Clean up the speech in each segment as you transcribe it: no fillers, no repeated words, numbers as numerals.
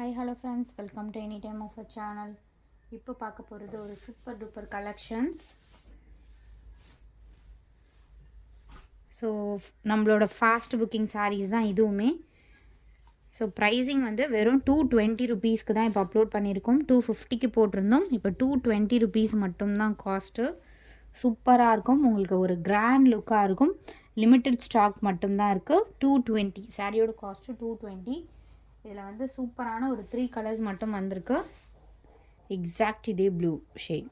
Hi hello friends, welcome to any time of a channel. இப்போ பார்க்க போகிறது ஒரு சூப்பர் டூப்பர் கலெக்ஷன்ஸ். ஸோ நம்மளோட ஃபாஸ்ட் புக்கிங் சாரீஸ் தான் இதுவுமே. ஸோ ப்ரைஸிங் வந்து வெறும் 220 ருபீஸ்க்கு தான் இப்போ அப்லோட் பண்ணியிருக்கோம். 250க்கு போட்டிருந்தோம். இப்போ 220 ருபீஸ் மட்டும்தான் காஸ்ட்டு. சூப்பராக இருக்கும், உங்களுக்கு ஒரு கிராண்ட் லுக்காக இருக்கும். லிமிட்டட் ஸ்டாக் மட்டும்தான் இருக்குது. 220 சாரியோட காஸ்ட்டு 220. இதில் வந்து சூப்பரான ஒரு 3 கலர்ஸ் மட்டும் வந்திருக்கு. எக்ஸாக்ட் இதே ப்ளூ ஷேட்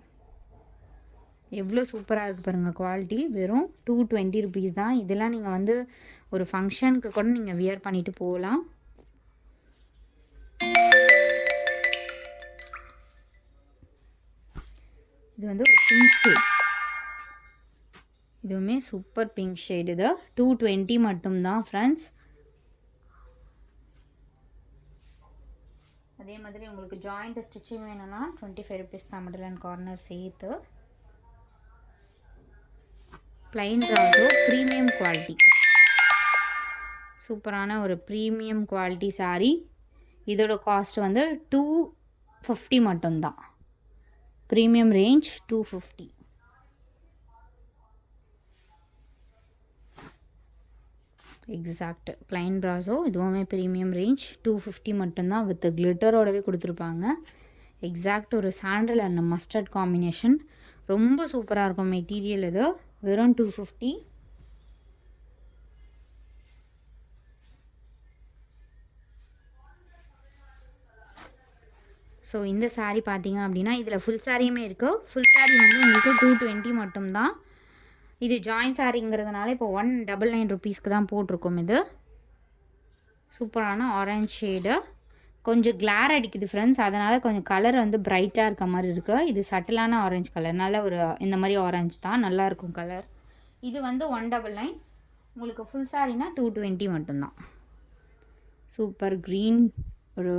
எவ்வளோ சூப்பராக இருக்குது பாருங்கள். குவாலிட்டி வெறும் 220 ருபீஸ் தான். இதெல்லாம் நீங்கள் வந்து ஒரு ஃபங்க்ஷனுக்கு கூட நீங்கள் வியர் பண்ணிவிட்டு போகலாம். இது வந்து ஒரு பிங்க் ஷேட், இதுவுமே சூப்பர் பிங்க் ஷேட். இது 220 மட்டும்தான் ஃப்ரெண்ட்ஸ். அதே மாதிரி உங்களுக்கு ஜாயிண்ட் ஸ்டிச்சிங் வேணும்னா 25 ருபீஸ் தான், மிடில் அண்ட் கார்னர் சேர்த்து. பிளைன் ப்ராஸோ ப்ரீமியம் குவாலிட்டி, சூப்பரான ஒரு ப்ரீமியம் குவாலிட்டி சாரீ. இதோட காஸ்ட் வந்து 250 மட்டும்தான். Premium range 250. எக்ஸாக்ட் பிளைன் ப்ராஸோ, இதுவுமே ப்ரீமியம் ரேஞ்ச் 250 மட்டும்தான். வித் கிளிட்டரோடவே கொடுத்துருப்பாங்க. எக்ஸாக்ட் ஒரு சாண்டல் அண்ட் மஸ்டர்ட் காம்பினேஷன். ரொம்ப சூப்பராக இருக்கும் மெட்டீரியல். இது வெறும் 250. ஸோ இந்த சாரீ பார்த்தீங்க அப்படின்னா இதில் ஃபுல் சாரியுமே இருக்குது. ஃபுல் சாரீ வந்து உங்களுக்கு 220 மட்டும்தான். இது ஜாயின் சாரிங்கிறதுனால இப்போ 199 ருபீஸ்க்கு தான் போட்டிருக்கோம். இது சூப்பரான ஆரஞ்ச் ஷேடு. கொஞ்சம் கிளார் அடிக்குது ஃப்ரெண்ட்ஸ், அதனால் கொஞ்சம் கலர் வந்து பிரைட்டாக இருக்க மாதிரி இருக்குது. இது சட்டிலான ஆரஞ்சு கலர், நல்ல ஒரு இந்த மாதிரி ஆரஞ்சு தான், நல்லாயிருக்கும் கலர். இது வந்து 199. உங்களுக்கு ஃபுல் சாரினா 220 மட்டும்தான். சூப்பர் க்ரீன், ஒரு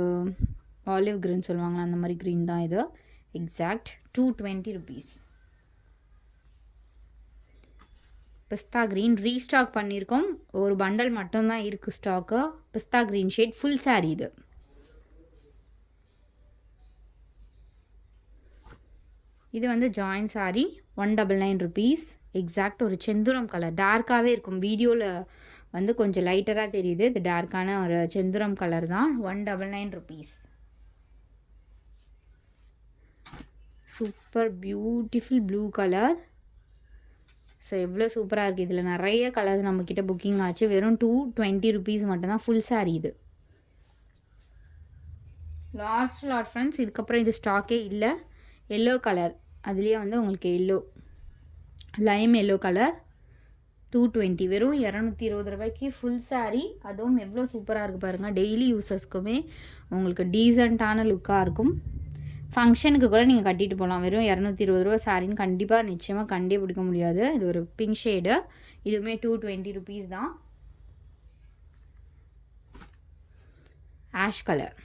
ஆலிவ் க்ரீன் சொல்லுவாங்களா அந்த மாதிரி க்ரீன் தான் இது. Exact 220 rupees. Pista green restock பண்ணியிருக்கோம். ஒரு பண்டல் மட்டும்தான் இருக்குது stock. Pista green shade full sari. இது இது வந்து ஜாயின் சாரீ 199 ருபீஸ். எக்ஸாக்ட் ஒரு செந்துரம் கலர், டார்க்காகவே இருக்கும். வீடியோவில் வந்து கொஞ்சம் லைட்டராக தெரியுது. இது டார்க்கான ஒரு செந்துரம் கலர் தான். 199 rupees. Super beautiful blue colour. So எவ்வளோ சூப்பராக இருக்குது. இதில் நிறைய கலர்ஸ் நம்மக்கிட்ட புக்கிங் ஆச்சு. வெறும் 220 ருபீஸ் மட்டும்தான் ஃபுல் சாரீ. இது லாஸ்ட் லாட் ஃப்ரெண்ட்ஸ். இதுக்கப்புறம் இது ஸ்டாக்கே இல்லை. எல்லோ கலர், அதுலேயே வந்து உங்களுக்கு எல்லோ, லைம் எல்லோ கலர் 220. வெறும் 220 ரூபாய்க்கு ஃபுல் சாரீ. அதுவும் எவ்வளோ சூப்பராக இருக்குது பாருங்கள். டெய்லி யூஸஸ்க்குமே உங்களுக்கு டீசெண்டான லுக்காக இருக்கும். ஃபங்க்ஷனுக்கு கூட நீங்கள் கட்டிட்டு போகலாம். வெறும் 220 ரூபா சாரின்னு கண்டிப்பாக நிச்சயமாக கண்டே பிடிக்க முடியாது. இது ஒரு பிங்க் ஷேடு. இதுவுமே 220 ருபீஸ் தான். ஆஷ் கலர்,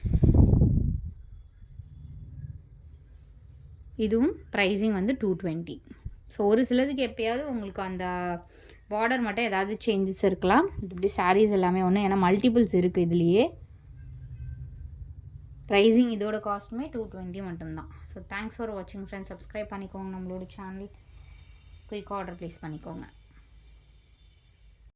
இதுவும் ப்ரைஸிங் வந்து 220. ஸோ ஒரு சிலதுக்கு எப்போயாவது உங்களுக்கு அந்த பார்டர் மட்டும் ஏதாவது சேஞ்சஸ் இருக்கலாம். இப்படி சாரீஸ் எல்லாமே ஒன்று, ஏன்னா மல்டிபிள்ஸ் இருக்குது இதுலேயே. ப்ரைஸிங் இதோட காஸ்ட்டுமே 220 மட்டும்தான். ஸோ தேங்க்ஸ் ஃபார் வாட்சிங் ஃப்ரெண்ட்ஸ். சப்ஸ்கிரைப் பண்ணிக்கோங்க நம்மளோட சேனல். குயிக்காக ஆர்டர் ப்ளேஸ் பண்ணிக்கோங்க.